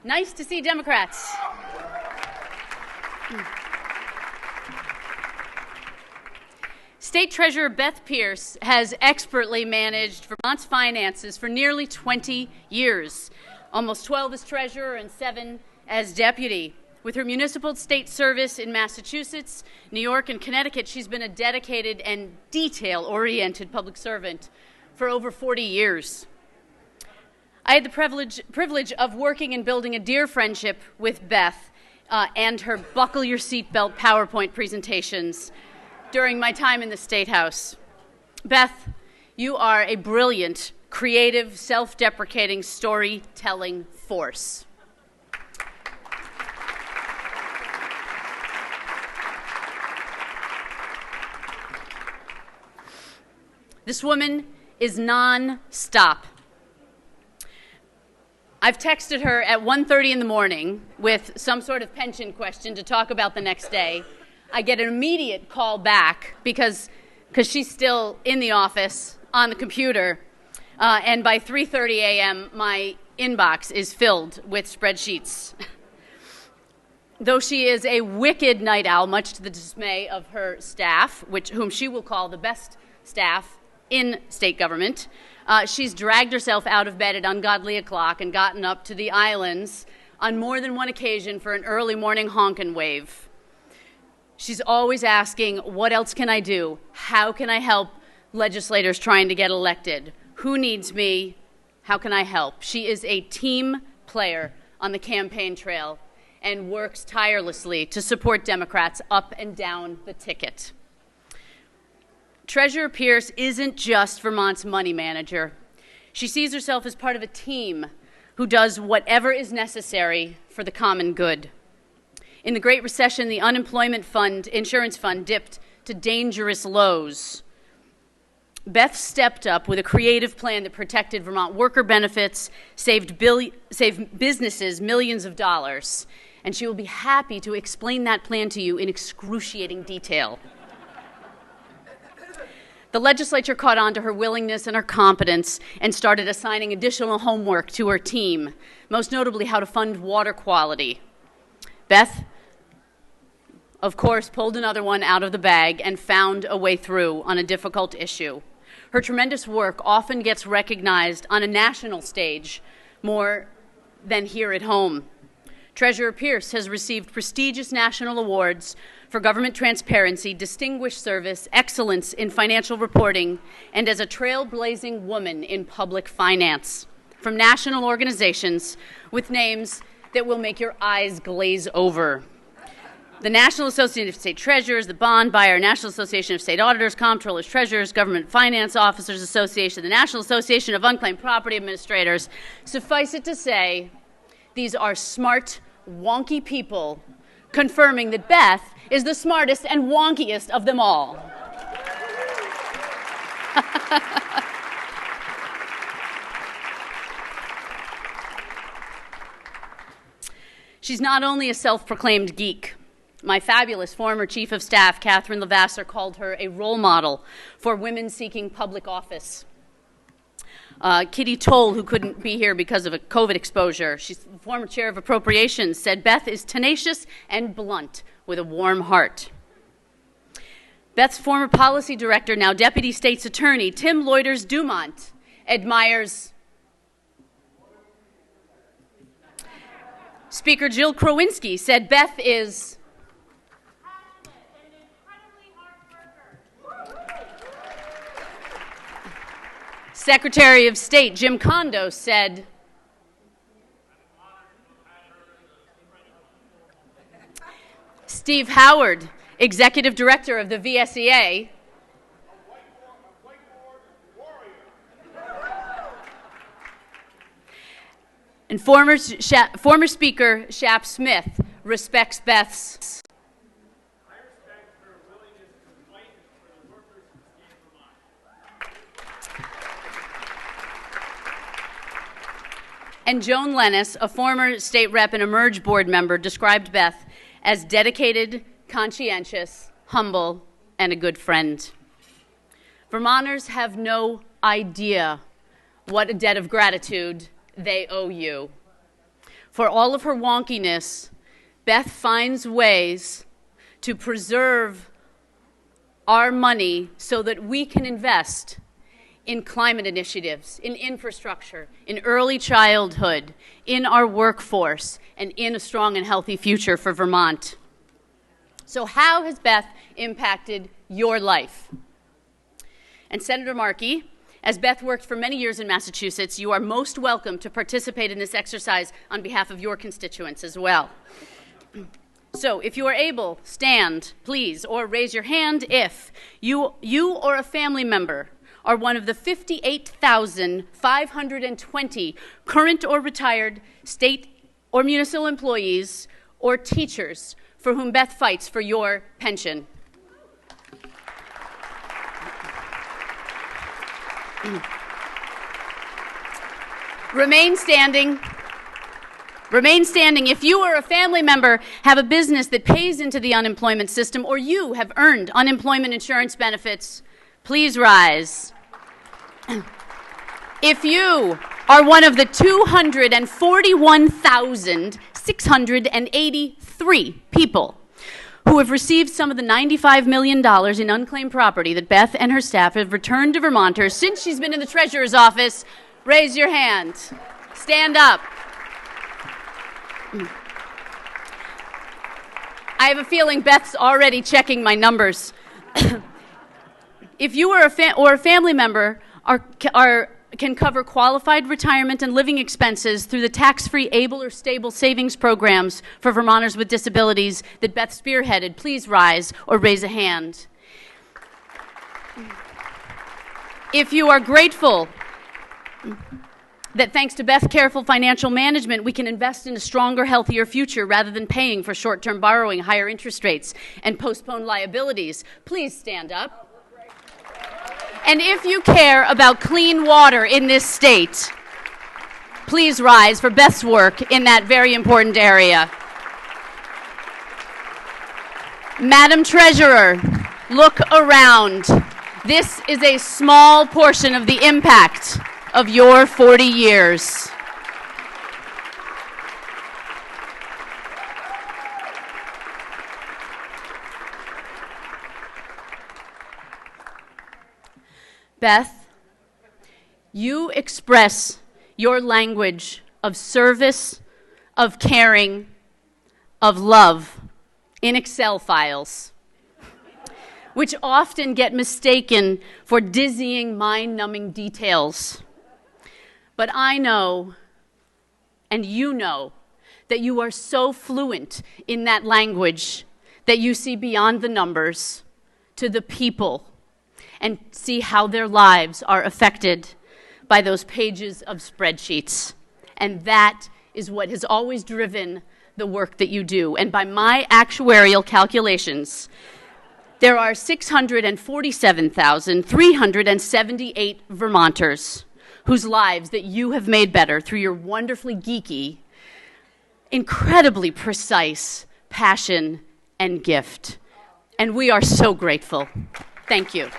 Nice to see Democrats. State Treasurer Beth Pearce has expertly managed Vermont's finances for nearly 20 years, almost 12 as treasurer and 7 as deputy. With her municipal state service in Massachusetts, New York, and Connecticut, she's been a dedicated and detail-oriented public servant for over 40 years. I had the privilege of working and building a dear friendship with Beth and her buckle your seatbelt PowerPoint presentations during my time in the State House. Beth, you are a brilliant, creative, self-deprecating, storytelling force. This woman is non-stop. I've texted her at 1:30 in the morning with some sort of pension question to talk about the next day. I get an immediate call back because she's still in the office on the computer. And by 3:30 a.m., my inbox is filled with spreadsheets. Though she is a wicked night owl, much to the dismay of her staff, whom she will call the best staff in state government, she's dragged herself out of bed at ungodly o'clock and gotten up to the islands on more than one occasion for an early morning honk and wave. She's always asking, what else can I do? How can I help legislators trying to get elected? Who needs me? How can I help? She is a team player on the campaign trail and works tirelessly to support Democrats up and down the ticket. Treasurer Pearce isn't just Vermont's money manager. She sees herself as part of a team who does whatever is necessary for the common good. In the Great Recession, the unemployment insurance fund dipped to dangerous lows. Beth stepped up with a creative plan that protected Vermont worker benefits, saved businesses millions of dollars, and she will be happy to explain that plan to you in excruciating detail. The legislature caught on to her willingness and her competence and started assigning additional homework to her team, most notably how to fund water quality. Beth, of course, pulled another one out of the bag and found a way through on a difficult issue. Her tremendous work often gets recognized on a national stage more than here at home. Treasurer Pearce has received prestigious national awards for government transparency, distinguished service, excellence in financial reporting, and as a trailblazing woman in public finance from national organizations with names that will make your eyes glaze over. The National Association of State Treasurers, the Bond Buyer, National Association of State Auditors, Comptrollers, Treasurers, Government Finance Officers Association, the National Association of Unclaimed Property Administrators. Suffice it to say, these are smart, wonky people confirming that Beth is the smartest and wonkiest of them all. She's not only a self-proclaimed geek. My fabulous former chief of staff, Catherine Levasseur, called her a role model for women seeking public office. Kitty Toll, who couldn't be here because of a COVID exposure, she's the former chair of appropriations, said Beth is tenacious and blunt with a warm heart. Beth's former policy director, now deputy state's attorney, Tim Loiters-Dumont, admires Speaker Jill Krowinski, said Beth is Secretary of State Jim Condos said, Steve Howard, Executive Director of the VSEA, and former Speaker Shap Smith respects Beth's. And Joan Lennis, a former state rep and Emerge board member, described Beth as dedicated, conscientious, humble, and a good friend. Vermonters have no idea what a debt of gratitude they owe you. For all of her wonkiness, Beth finds ways to preserve our money so that we can invest in climate initiatives, in infrastructure, in early childhood, in our workforce, and in a strong and healthy future for Vermont. So how has Beth impacted your life? And Senator Markey, as Beth worked for many years in Massachusetts, you are most welcome to participate in this exercise on behalf of your constituents as well. So if you are able, stand, please, or raise your hand if you or a family member are one of the 58,520 current or retired state or municipal employees or teachers for whom Beth fights for your pension. Remain standing. Remain standing. If you or a family member have a business that pays into the unemployment system, or you have earned unemployment insurance benefits, please rise. If you are one of the 241,683 people who have received some of the $95 million in unclaimed property that Beth and her staff have returned to Vermonters since she's been in the treasurer's office, raise your hand. Stand up. I have a feeling Beth's already checking my numbers. If you or a family member can cover qualified retirement and living expenses through the tax-free able or stable savings programs for Vermonters with disabilities that Beth spearheaded, please rise or raise a hand. If you are grateful that thanks to Beth's careful financial management, we can invest in a stronger, healthier future rather than paying for short-term borrowing, higher interest rates, and postponed liabilities, please stand up. And if you care about clean water in this state, please rise for Beth's work in that very important area. Madam Treasurer, look around. This is a small portion of the impact of your 40 years. Beth, you express your language of service, of caring, of love in Excel files, which often get mistaken for dizzying, mind-numbing details. But I know, and you know, that you are so fluent in that language that you see beyond the numbers to the people and see how their lives are affected by those pages of spreadsheets. And that is what has always driven the work that you do. And by my actuarial calculations, there are 647,378 Vermonters whose lives that you have made better through your wonderfully geeky, incredibly precise passion and gift. And we are so grateful. Thank you.